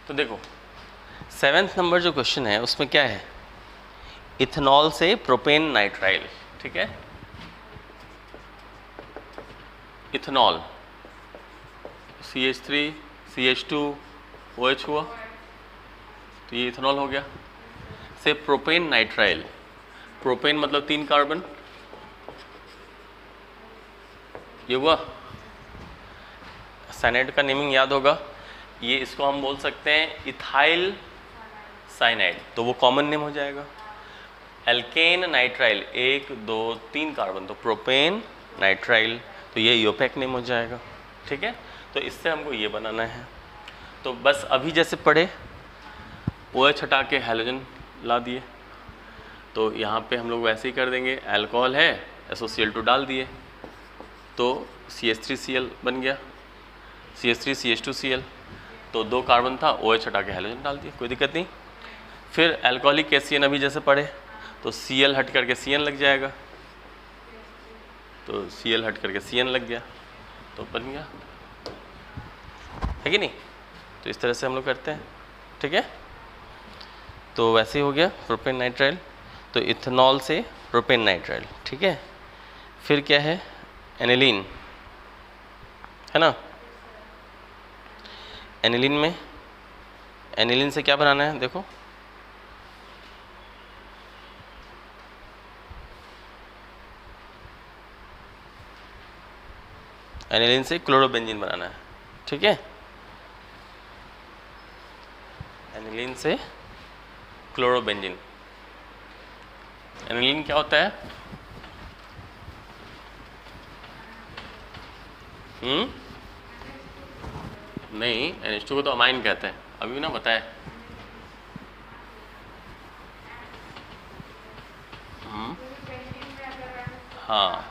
तो देखो 7th number जो क्वेश्चन है उसमें क्या है, इथेनॉल से प्रोपेन नाइट्राइल, ठीक है, इथेनॉल CH3 CH2 OH हुआ, तो ये इथेनॉल हो गया, से प्रोपेन नाइट्राइल, प्रोपेन मतलब 3 कार्बन, ये हुआ। साइनाइड का नेमिंग याद होगा, ये इसको हम बोल सकते हैं इथाइल साइनाइड, तो वो कॉमन नेम हो जाएगा। एल्केन नाइट्राइल 1 2 3 कार्बन, तो प्रोपेन नाइट्राइल, तो ये यूपेक नेम हो जाएगा, ठीक है। तो इससे हमको ये बनाना है, तो बस अभी जैसे पढ़े OH हटा के हैलोजन ला दिए, तो यहाँ पे हम लोग वैसे ही कर देंगे, अल्कोहल है SOCl2 डाल दिए, तो CH3Cl बन गया, CH3 CH2Cl, तो 2 कार्बन था, OH हटा के हैलोजन डाल दिया, कोई दिक्कत नहीं। फिर अल्कोहलिक कैसियन अभी जैसे पढ़े, तो Cl हट करके CN लग जाएगा, तो Cl हट करके CN लग गया, तो बन गया, है कि नहीं। तो इस तरह से हम लोग करते हैं, ठीक है। तो वैसे ही हो गया प्रोपेन नाइट्राइल, तो इथेनॉल से प्रोपेन नाइट्राइल, ठीक है। फिर क्या है, एनिलीन, है ना। एनिलीन में, एनिलीन से क्या बनाना है, देखो एनिलीन से क्लोरोबेंजीन बनाना है, ठीक है। एनिलीन से क्लोरोबेंजीन, एनिलीन क्या होता है, नहीं, NH2 को तो अमाइन कहते हैं, अभी ना बताए। हाँ,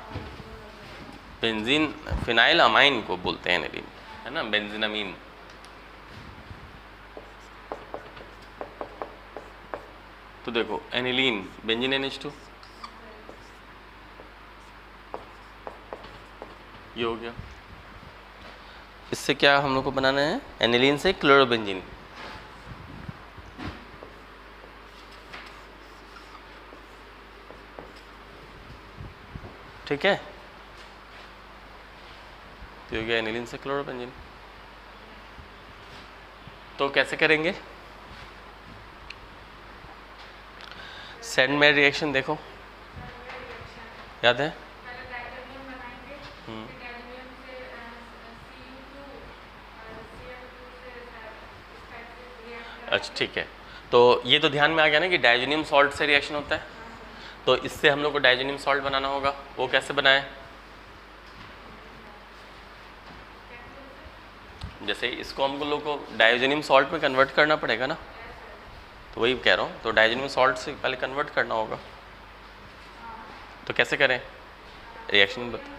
बेंजीन फिनाइल अमाइन को बोलते हैं एनिलीन, है ना, बेंजीनामीन। तो देखो एनिलीन, बेंजीन NH2, ये हो गया। इससे क्या हम लोग को बनाना है, एनिलीन से क्लोरोबेंजीन, ठीक है। तो हो गया एनिलीन से क्लोरोबेंजीन। तो कैसे करेंगे, सेंड में रिएक्शन देखो, याद है। अच्छा ठीक है, तो ये तो ध्यान में आ गया ना कि डायजोनियम सॉल्ट से रिएक्शन होता है, तो इससे हम लोग को डायजोनियम सॉल्ट बनाना होगा। वो कैसे बनाए, जैसे इसको हम लोग को डायजोनियम सॉल्ट में कन्वर्ट करना पड़ेगा ना, तो वही कह रहा हूँ, तो डायजोनियम सॉल्ट से पहले कन्वर्ट करना होगा। तो कैसे करें रिएक्शन बता,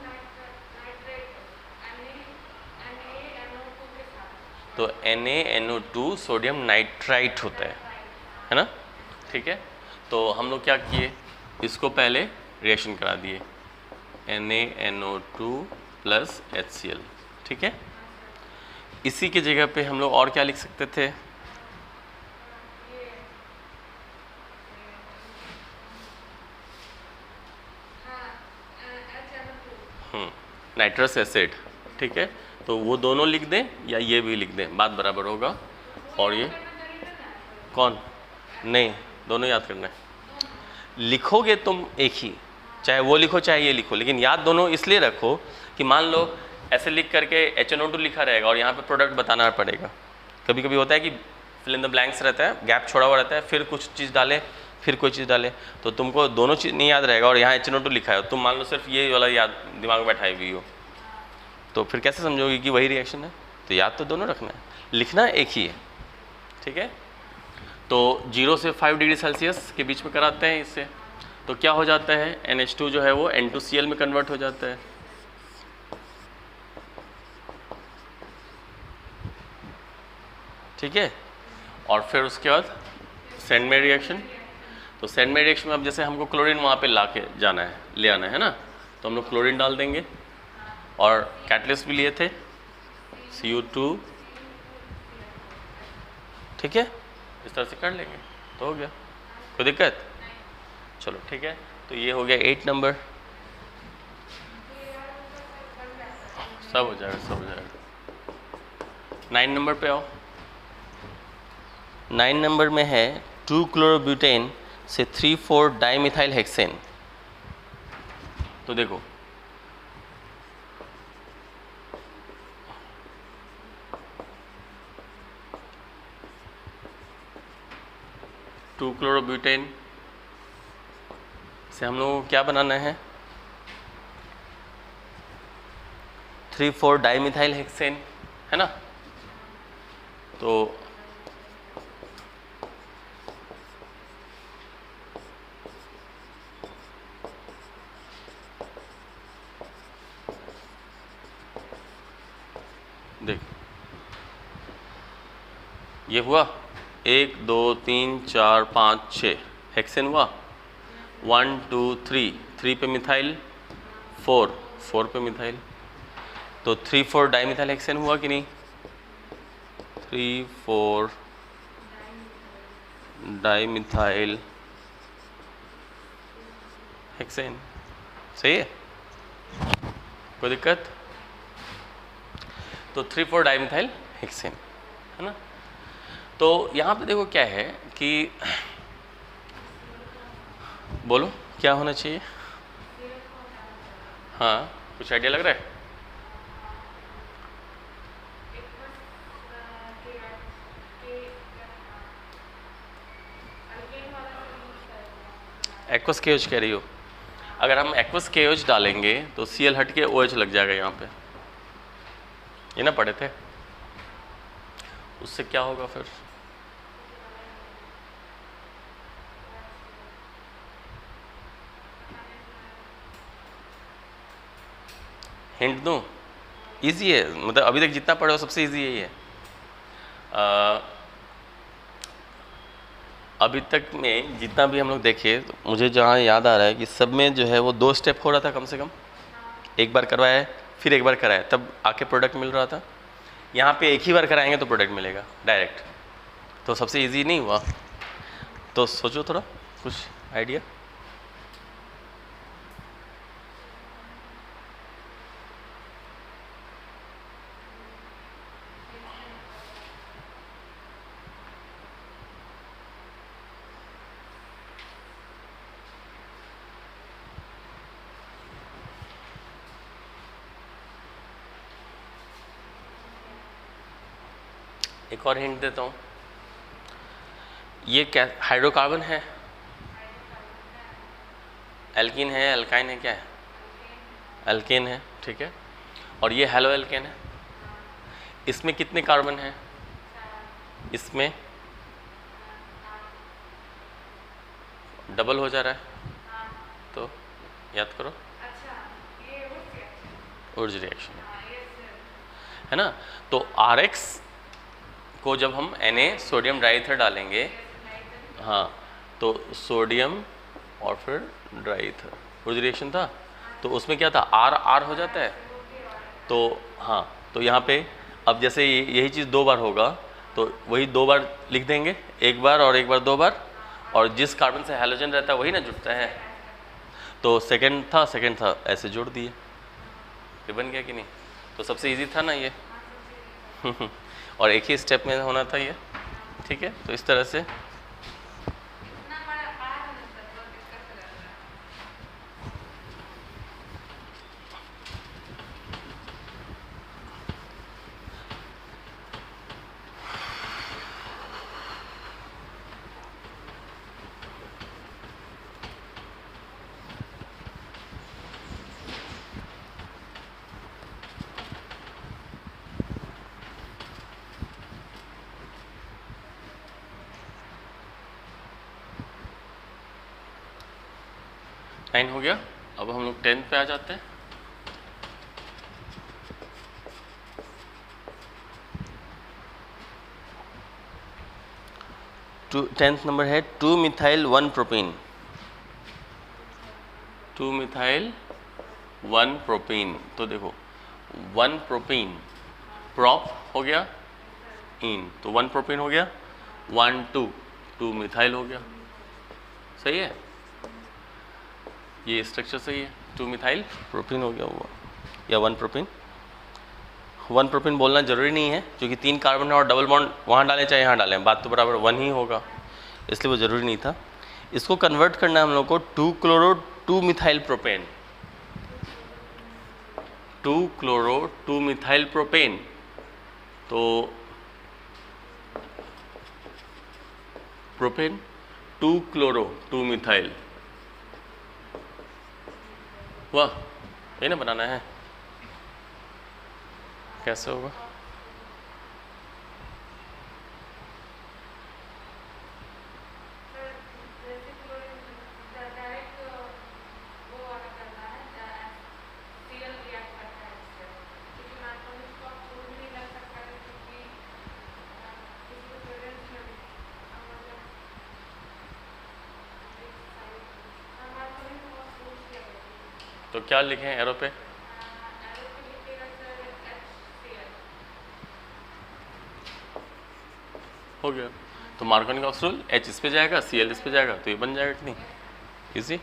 तो NaNO2 सोडियम नाइट्राइट होता है ना, ठीक है। तो हम लोग क्या किए, इसको पहले रिएक्शन करा दिए, NaNO2 प्लस HCl, ठीक है। इसी की जगह पे हम लोग और क्या लिख सकते थे, नाइट्रस एसिड, ठीक है। तो वो दोनों लिख दें या ये भी लिख दें, बात बराबर होगा। और ये कौन, नहीं, दोनों याद करना है। लिखोगे तुम एक ही, चाहे वो लिखो चाहे ये लिखो, लेकिन याद दोनों इसलिए रखो कि मान लो ऐसे लिख करके HNO2 लिखा रहेगा और यहाँ पे प्रोडक्ट बताना पड़ेगा। कभी कभी होता है कि फिल इन द ब्लैंक्स रहता है, गैप छोड़ा हुआ रहता है, फिर कुछ चीज़ डाले, फिर कोई चीज़ डाले, तो तुमको दोनों चीज़ नहीं याद रहेगा। और यहाँ HNO2 लिखा है, तुम मान लो सिर्फ ये वाला याद दिमाग में बैठाई हुई हो, तो फिर कैसे समझोगे कि वही रिएक्शन है। तो याद तो दोनों रखना है, लिखना एक ही है, ठीक है। तो 0 से 5 डिग्री सेल्सियस के बीच में कराते हैं इससे, तो क्या हो जाता है, NH2 जो है वो N2Cl में कन्वर्ट हो जाता है, ठीक है। और फिर उसके बाद सेंड में रिएक्शन, तो सेंड में रिएक्शन में अब जैसे हमको क्लोरीन वहाँ पे ला के जाना है, ले आना है ना, तो हम लोग क्लोरीन डाल देंगे। और कैटलिस्ट भी लिए थे, Cu2 ठीक है, इस तरह से कर लेंगे तो हो गया, कोई दिक्कत? चलो ठीक है, तो ये हो गया 8 नंबर। सब हो जाएगा, सब हो जाएगा। 9 नंबर पे आओ। 9 नंबर में है 2-क्लोरोब्यूटेन से 3,4 डाइमिथाइल हेक्सेन। तो देखो 2-क्लोरोब्यूटेन से हम लोगों को क्या बनाना है? 3,4 डाइमिथाइल हेक्सेन, है ना? तो देख, ये हुआ 1 2 3 4 5 6 हेक्सेन हुआ। 1 2 3 पे मिथाइल, 4 पे मिथाइल, तो 3,4 डाइमिथाइल हेक्सेन हुआ कि नहीं? 3,4 डाइमिथाइल हेक्सेन, सही है, कोई दिक्कत? तो 3,4 डाइमिथाइल हेक्सेन, है ना? तो यहाँ पे देखो क्या है कि बोलो क्या होना चाहिए? हाँ, कुछ आइडिया लग रहा है? एक्वस KOH कह रही हो? अगर हम एक्वस KOH डालेंगे तो Cl हट के OH लग जाएगा यहाँ पे, ये ना पढ़े थे? उससे क्या होगा फिर? हिंट दूँ? इजी है, मतलब अभी तक जितना पढ़े हो सबसे इजी यही है। अभी तक में जितना भी हम लोग देखे, तो मुझे जहाँ याद आ रहा है कि सब में जो है वो 2 स्टेप हो रहा था कम से कम। एक बार करवाया फिर एक बार कराया तब आके प्रोडक्ट मिल रहा था। यहाँ पे एक ही बार कराएंगे तो प्रोडक्ट मिलेगा डायरेक्ट, तो सबसे इजी नहीं हुआ? तो सोचो थोड़ा, कुछ आइडिया। एक और हिंट देता हूँ, ये क्या हाइड्रोकार्बन है? एल्कीन है, एल्काइन है, क्या है? एल्केन है, ठीक है। और ये हेलो एल्केन है। इसमें कितने कार्बन हैं? इसमें डबल हो जा रहा है, तो याद करो, उर्ज रिएक्शन है ना? तो RX को जब हम Na सोडियम डाईथर डालेंगे, हाँ, तो सोडियम और फिर डाईथर उर्ज रिएक्शन था, तो उसमें क्या था, R हो जाता है। तो हाँ, तो यहाँ पे अब जैसे यही चीज़ 2 बार होगा तो वही 2 बार लिख देंगे, एक बार और एक बार 2 बार, और जिस कार्बन से हैलोजन रहता है वही ना जुड़ता है, तो सेकंड था ऐसे जोड़ दिए, ये बन गया कि नहीं? तो सबसे इजी था ना ये और एक ही स्टेप में होना था ये, ठीक है? तो इस तरह से टाइम हो गया। अब हम लोग 10th पे आ जाते हैं। टेंथ नंबर है 2-मिथाइल 1-प्रोपीन। 2-मिथाइल 1-प्रोपीन। तो देखो 1-प्रोपीन, प्रॉप हो गया इन, तो 1-प्रोपीन हो गया, 1 2 2 मिथाइल हो गया, सही है, ये स्ट्रक्चर सही है, 2 मिथाइल प्रोपीन हो गया हुआ, या 1 प्रोपीन। 1 प्रोपीन बोलना जरूरी नहीं है, क्योंकि 3 कार्बन और डबल बॉन्ड वहाँ डालें चाहे यहाँ डालें, बात तो बराबर 1 ही होगा, इसलिए वो ज़रूरी नहीं था। इसको कन्वर्ट करना है हम लोग को 2 chloro 2 methyl propane, 2 chloro 2 methyl propane. तो प्रोपेन 2 क्लोरो 2 मिथाइल, वाह, ये ना बनाना है, कैसे होगा? तो क्या लिखें एरो पे? हो गया। तो मार्कोनी का रूल, H इस पे जाएगा, Cl इस पे जाएगा, तो ये बन जाएगा कि नहीं, इजी।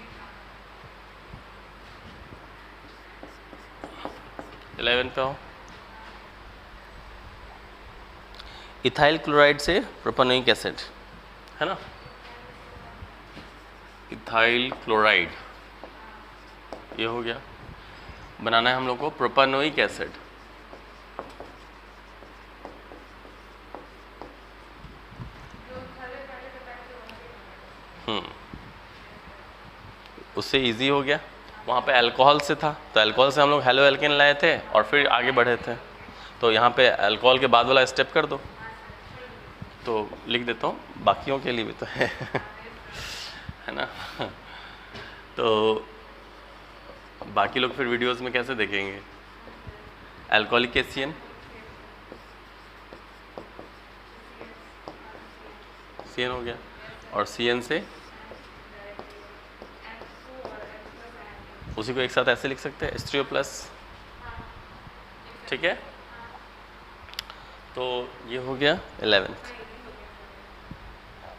11 पे हो, इथाइल क्लोराइड से प्रोपेनोइक एसिड, है ना, इथाइल क्लोराइड, ये हो गया। बनाना है हम लोग को प्रोपेनोइक एसिड, उससे इजी हो गया। वहाँ पे अल्कोहल से था, तो अल्कोहल से हम लोग हेलो एल्केन लाए थे और फिर आगे बढ़े थे, तो यहाँ पे अल्कोहल के बाद वाला स्टेप कर दो, तो लिख देता हूँ, बाकियों के लिए भी तो है है ना। तो बाकी लोग फिर वीडियोस में कैसे देखेंगे? अल्कोहलिक एसियन, CN हो गया, और CN से उसी को एक साथ ऐसे लिख सकते हैं, H3O प्लस, ठीक है। तो ये हो गया 11th।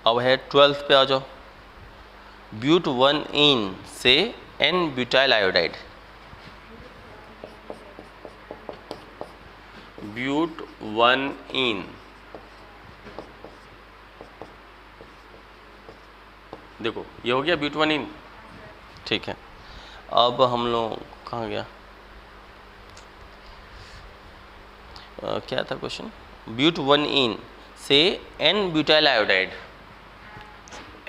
अब है 12th पे आ जाओ। ब्यूट 1इन से N ब्यूटाइल आयोडाइड, ब्यूट 1इन, देखो ये हो गया ब्यूट 1इन, ठीक है। अब हम लोग कहाँ गया, क्या था क्वेश्चन? ब्यूट 1इन से N butyl iodide,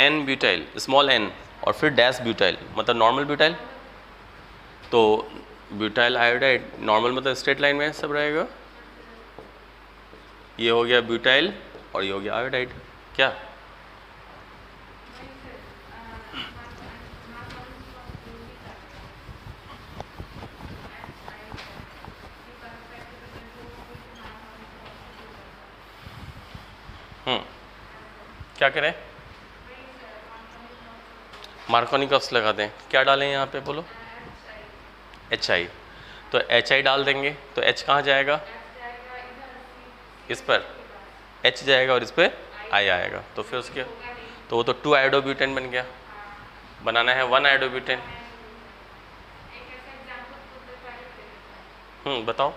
N butyl, small n और फिर डैश ब्यूटाइल, मतलब नॉर्मल ब्यूटाइल। तो ब्यूटाइल आयोडाइड नॉर्मल मतलब स्ट्रेट लाइन में सब रहेगा, ये हो गया ब्यूटाइल और ये हो गया आयोडाइड, क्या? क्या करें? मार्कोनी कप्स लगा दें, क्या डालें यहाँ पे बोलो? HI, तो HI डाल देंगे, तो H कहाँ जाएगा? इस पर H जाएगा और इस पर I आएगा, तो फिर उसके तो वो तो 2 आयोडोब्यूटेन बन गया। बनाना है 1 आयोडोब्यूटेन। बताओ।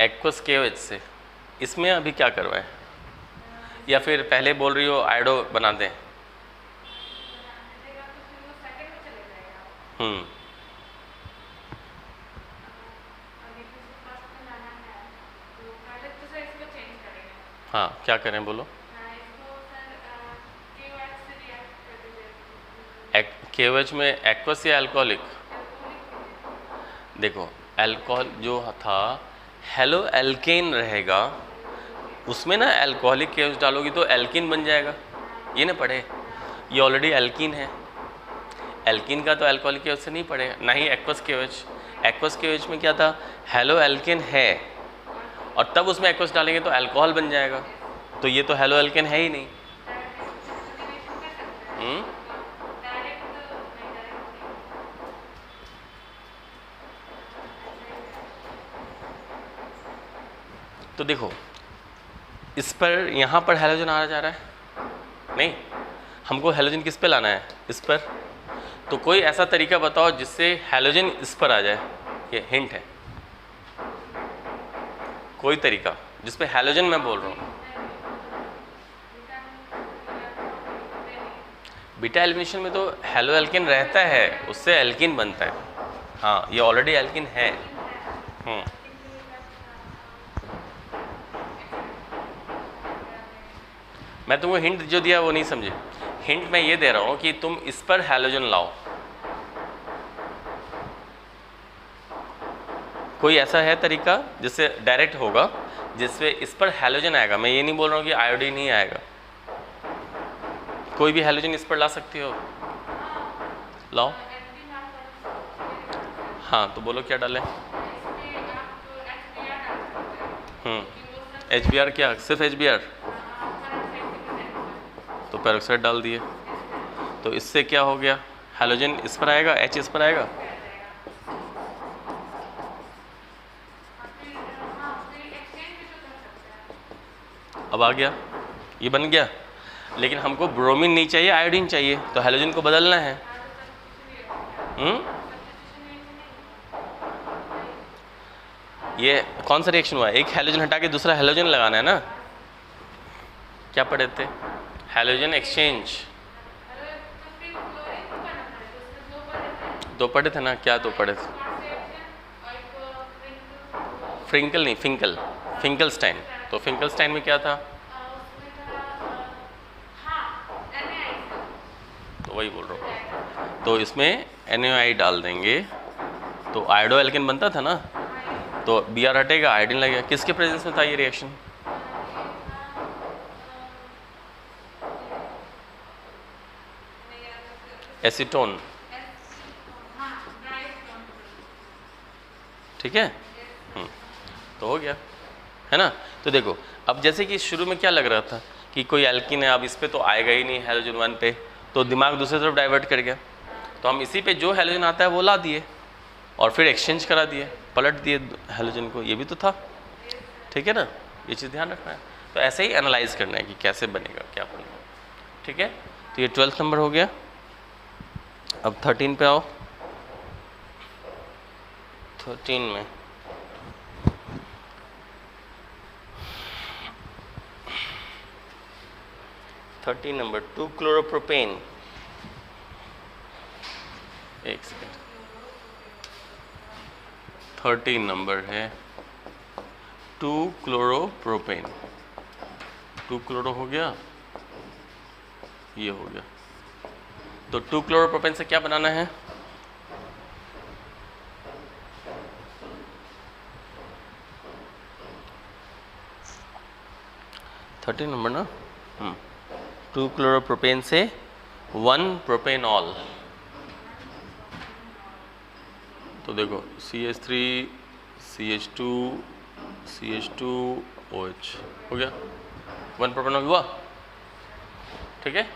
एक्वस KOH से, इसमें अभी क्या करवाएं? या फिर पहले बोल रही हो आयोडो बना दें? हाँ, क्या करें बोलो? KOH में एक्वस या अल्कोहलिक? देखो अल्कोहल जो था हेलो एल्केन रहेगा, उसमें ना अल्कोहलिक KOH डालोगी तो एल्किन बन जाएगा, ये ना पढ़े, ये ऑलरेडी एल्किन है, एल्किन का तो अल्कोहलिक KOH से नहीं पड़ेगा, ना ही एक्वस KOH। एक्वस KOH में क्या था, हेलो एल्केन है और तब उसमें एक्वस डालेंगे तो अल्कोहल बन जाएगा, तो ये तो हेलो एल्केन है ही नहीं। तो देखो इस पर यहाँ पर हैलोजन आ जा रहा है, नहीं, हमको हैलोजन किस पे लाना है, इस पर। तो कोई ऐसा तरीका बताओ जिससे हैलोजन इस पर आ जाए, ये हिंट है, कोई तरीका जिस पे हैलोजन मैं बोल रहा हूँ। बीटा एलिमिनेशन में तो हैलो एल्किन रहता है, उससे एल्किन बनता है। हाँ, ये ऑलरेडी एल्किन है। मैं तुमको हिंट जो दिया वो नहीं समझे। हिंट मैं ये दे रहा हूँ कि तुम इस पर हैलोजन लाओ। कोई ऐसा है तरीका जिससे डायरेक्ट होगा, जिससे इस पर हैलोजन आएगा। मैं ये नहीं बोल रहा हूँ कि आयोडीन नहीं आएगा, कोई भी हैलोजन इस पर ला सकती हो, लाओ। हाँ, तो बोलो क्या डालें। HBr, क्या सिर्फ HBr? तो पेरोक्साइड डाल दिए, तो इससे क्या हो गया, हैलोजन इस पर आएगा, H इस पर आएगा। अब आ गया, ये बन गया। लेकिन हमको ब्रोमीन नहीं चाहिए, आयोडीन चाहिए, तो हैलोजन को बदलना है। ये कौन सा रिएक्शन हुआ, एक हैलोजन हटा के दूसरा हैलोजन लगाना है ना। क्या पढ़े थे, हैलोजन एक्सचेंज। दो पढ़े थे ना, क्या दो पढ़े थे? फ्रिंकल नहीं, फिंकल, फिंकलस्टाइन। तो फिंकलस्टाइन में क्या था, तो वही बोल रहा हूँ। तो इसमें NaOI डाल देंगे तो आयोडो एल्केन बनता था ना, तो Br हटेगा, आयोडीन लगेगा। किसके प्रेजेंस में था ये रिएक्शन, एसीटोन, ठीक है। तो हो गया, है ना। तो देखो अब जैसे कि शुरू में क्या लग रहा था कि कोई एल्किन है, अब इस पे तो आएगा ही नहीं हैलोजन 1 पे, तो दिमाग दूसरी तरफ डाइवर्ट कर गया। तो हम इसी पे जो हैलोजन आता है वो ला दिए और फिर एक्सचेंज करा दिए, पलट दिए हैलोजन को, ये भी तो था, ठीक है ना। ये चीज़ ध्यान रखना है। तो ऐसे ही एनालाइज करना है कि कैसे बनेगा, क्या बनेगा, ठीक है। तो ये 12th नंबर हो गया। अब 13 पे आओ। 13 में नंबर 2 क्लोरोप्रोपेन। एक सेकेंड, 13 नंबर है 2 क्लोरोप्रोपेन। 2 क्लोरो हो गया, ये हो गया। तो 2 क्लोरोप्रोपेन से क्या बनाना है, थर्टीन नंबर ना। 2 क्लोरोप्रोपेन से 1 प्रोपेनॉल। तो देखो CH3 CH2 CH2OH हो गया, 1 प्रोपेनॉल हुआ, ठीक है।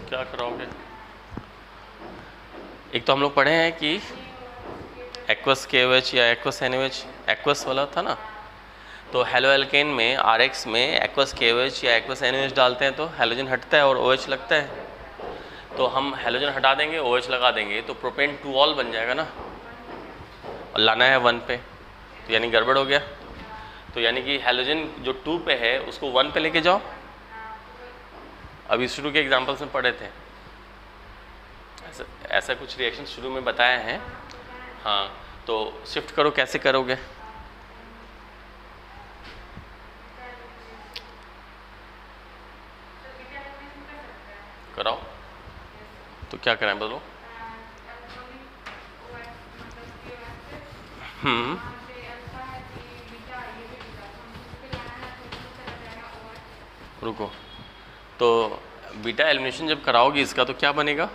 क्या कराओगे, एक तो हम लोग पढ़े हैं कि एक्वस KOH या एक्वस NaOH, एक्वस वाला था ना। तो हेलो एल्केन में RX में एक्वस KOH या एक्वस NaOH डालते हैं तो हैलोजन हटता है और OH लगता है। तो हम हैलोजन हटा देंगे, OH लगा देंगे, तो प्रोपेन 2 ऑल बन जाएगा ना, और लाना है 1 पे, तो यानी गड़बड़ हो गया। तो यानी कि हैलोजन जो 2 पे है उसको 1 पे लेके जाओ। अभी शुरू के एग्जाम्पल्स में पढ़े थे, ऐसा कुछ रिएक्शन शुरू में बताए हैं। हाँ, तो शिफ्ट करो, कैसे करोगे, कराओ। तो क्या कराएं बोलो। रुको, तो बीटा एलिमिनेशन जब कराओगे इसका तो क्या बनेगा,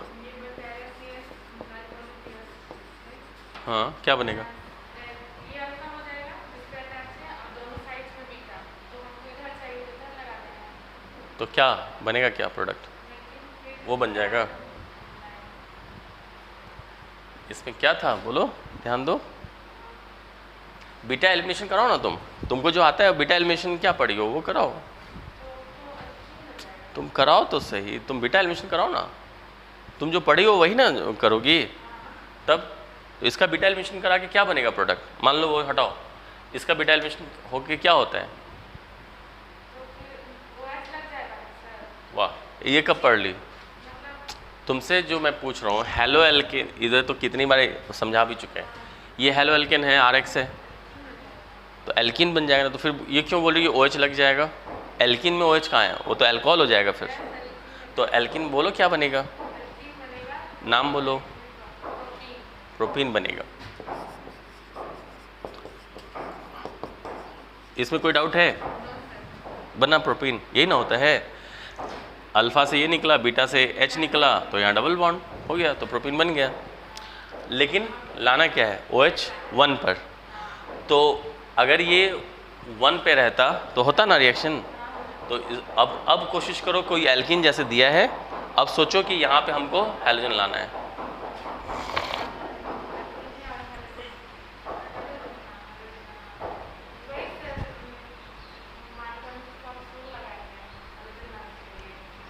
हाँ क्या बनेगा, तो क्या बनेगा, क्या प्रोडक्ट वो बन जाएगा। इसमें क्या था बोलो, ध्यान दो। बीटा एलिमिनेशन कराओ ना तुमको जो आता है बीटा एलिमिनेशन क्या पढ़ी हो वो कराओ, तुम कराओ तो सही, तुम बीटा एलिमिनेशन कराओ ना, तुम जो पढ़ी हो वही ना करोगी। तब इसका बीटा एलिमिनेशन करा के क्या बनेगा प्रोडक्ट, मान लो वो हटाओ, इसका बीटा एलिमिनेशन होके क्या होता है, वाह ये कब पढ़ ली। तुमसे जो मैं पूछ रहा हूँ हेलो एल्केन, इधर तो कितनी बार समझा भी चुके हैं, ये हेलो एल्केन है RX है तो एल्किन बन जाएगा ना, तो फिर ये क्यों बोल रही है OH लग जाएगा, एल्किन में OH कहाँ है, वो तो अल्कोहल हो जाएगा फिर। तो एल्किन बोलो क्या बनेगा, नाम बोलो, प्रोपीन बनेगा। इसमें कोई डाउट है, बना प्रोपीन, यही ना होता है, अल्फा से ये निकला बीटा से H निकला तो यहाँ डबल बॉन्ड हो गया तो प्रोपीन बन गया। लेकिन लाना क्या है OH 1 पर, तो अगर ये 1 पे रहता तो होता ना रिएक्शन। तो अब कोशिश करो कोई एल्किन जैसे दिया है, अब सोचो कि यहाँ पे हमको हैलोजन लाना है,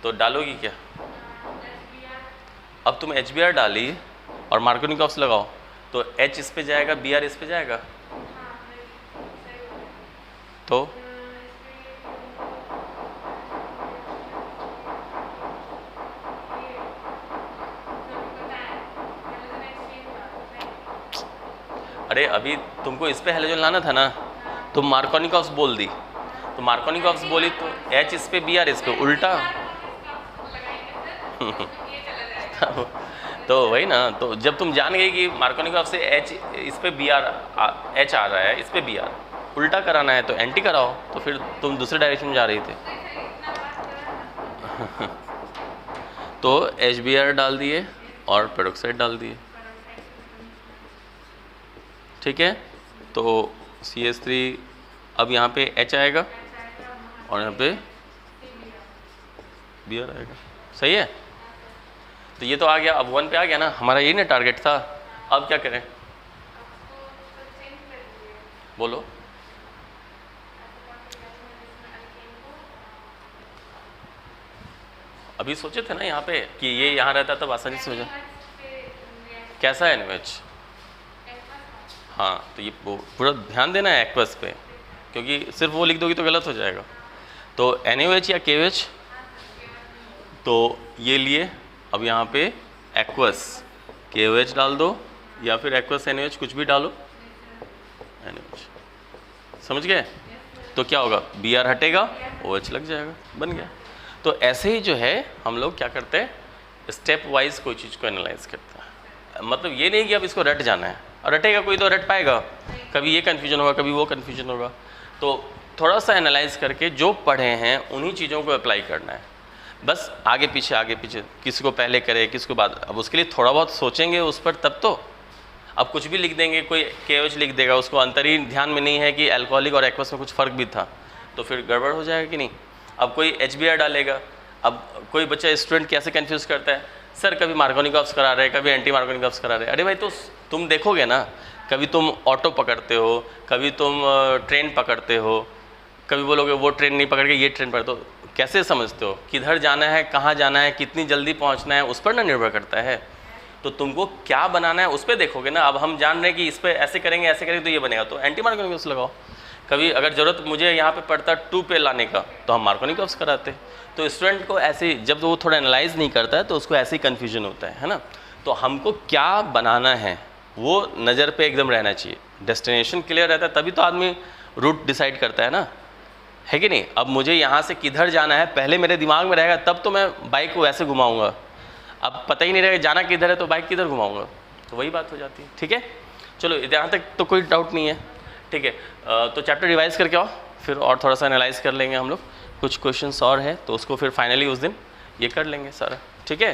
तो डालोगी क्या, अब तुम HBr डाली और मार्कोनिकॉफ्स लगाओ तो H इस पे जाएगा Br इस पे जाएगा, तो अरे अभी तुमको इस पे हैलोजन लाना था ना, तुम मार्कोनिकॉफ्स बोल दी, तो मार्कोनिकॉफ्स बोली तो H इस पे Br इस पे उल्टा तो वही ना, तो जब तुम जान गए कि मार्कोनिकॉफ से H इस पे Br H आ रहा है इस पे Br उल्टा कराना है तो एंटी कराओ, तो फिर तुम दूसरे डायरेक्शन में जा रही थे तो HBr डाल दिए और पेरोक्साइड डाल दिए, ठीक है। तो CH3 अब यहाँ पे H आएगा और यहाँ पे Br आएगा, सही है। तो ये तो आ गया, अब 1 पे आ गया ना, हमारा यही ना टारगेट था। अब क्या करें बोलो, अभी सोचे थे ना यहाँ पे कि ये यहाँ रहता तब आसानी से हो जाए। कैसा है NaOH, हाँ तो ये पूरा ध्यान देना है एक्वस पे, क्योंकि सिर्फ वो लिख दोगी तो गलत हो जाएगा। तो NaOH या KOH, तो ये लिए अब यहाँ पे एक्वस KOH डाल दो या फिर एक्वस NaOH कुछ भी डालो, NaOH, समझ गए। तो क्या होगा, Br हटेगा OH लग जाएगा, बन गया। तो ऐसे ही जो है हम लोग क्या करते हैं, स्टेप वाइज कोई चीज़ को एनालाइज करते हैं। मतलब ये नहीं कि अब इसको रट जाना है, और रटेगा कोई तो रट पाएगा, कभी ये कन्फ्यूजन होगा कभी वो कन्फ्यूजन होगा। तो थोड़ा सा एनालाइज करके जो पढ़े हैं उन्हीं चीज़ों को अप्लाई करना है, बस आगे पीछे किसी को पहले करे किसी को बाद। अब उसके लिए थोड़ा बहुत सोचेंगे उस पर तब तो, अब कुछ भी लिख देंगे, कोई KOH लिख देगा, उसको अंतर ही ध्यान में नहीं है कि अल्कोहलिक और एक्वस में कुछ फ़र्क भी था, तो फिर गड़बड़ हो जाएगा कि नहीं। अब कोई HBr डालेगा, अब कोई बच्चा स्टूडेंट कैसे कंफ्यूज करता है, सर कभी मार्कोनिकॉफ्स करा रहे कभी एंटी मार्कोनिकॉफ्स करा रहे। अरे भाई तो तुम देखोगे ना, कभी तुम ऑटो पकड़ते हो, कभी तुम ट्रेन पकड़ते हो, कभी बोलोगे वो ट्रेन नहीं पकड़ के ये ट्रेन पकड़ते हो, कैसे समझते हो किधर जाना है कहाँ जाना है कितनी जल्दी पहुँचना है, उस पर ना निर्भर करता है। तो तुमको क्या बनाना है उस पर देखोगे ना। अब हम जान रहे हैं कि इस पर ऐसे करेंगे तो ये बनेगा, तो एंटी मार्कोनिकॉफ्स लगाओ। कभी अगर ज़रूरत मुझे यहाँ पे पड़ता 2 पे लाने का तो हम मार्कोनिकॉफ्स कराते। तो स्टूडेंट को ऐसे जब वो थोड़ा एनालाइज नहीं करता है तो उसको ऐसे ही कन्फ्यूजन होता है ना। तो हमको क्या बनाना है वो नज़र पे एकदम रहना चाहिए, डेस्टिनेशन क्लियर रहता है तभी तो आदमी रूट डिसाइड करता है ना, है कि नहीं। अब मुझे यहाँ से किधर जाना है पहले मेरे दिमाग में रहेगा तब तो मैं बाइक को वैसे घुमाऊँगा, अब पता ही नहीं रहेगा जाना किधर है तो बाइक किधर घुमाऊँगा, तो वही बात हो जाती है। ठीक है, चलो यहाँ तक तो कोई डाउट नहीं है। ठीक है, तो चैप्टर रिवाइज करके आओ, फिर और थोड़ा सा एनालाइज कर लेंगे हम लोग। कुछ क्वेश्चंस और है तो उसको फिर फाइनली उस दिन ये कर लेंगे सारा। ठीक है।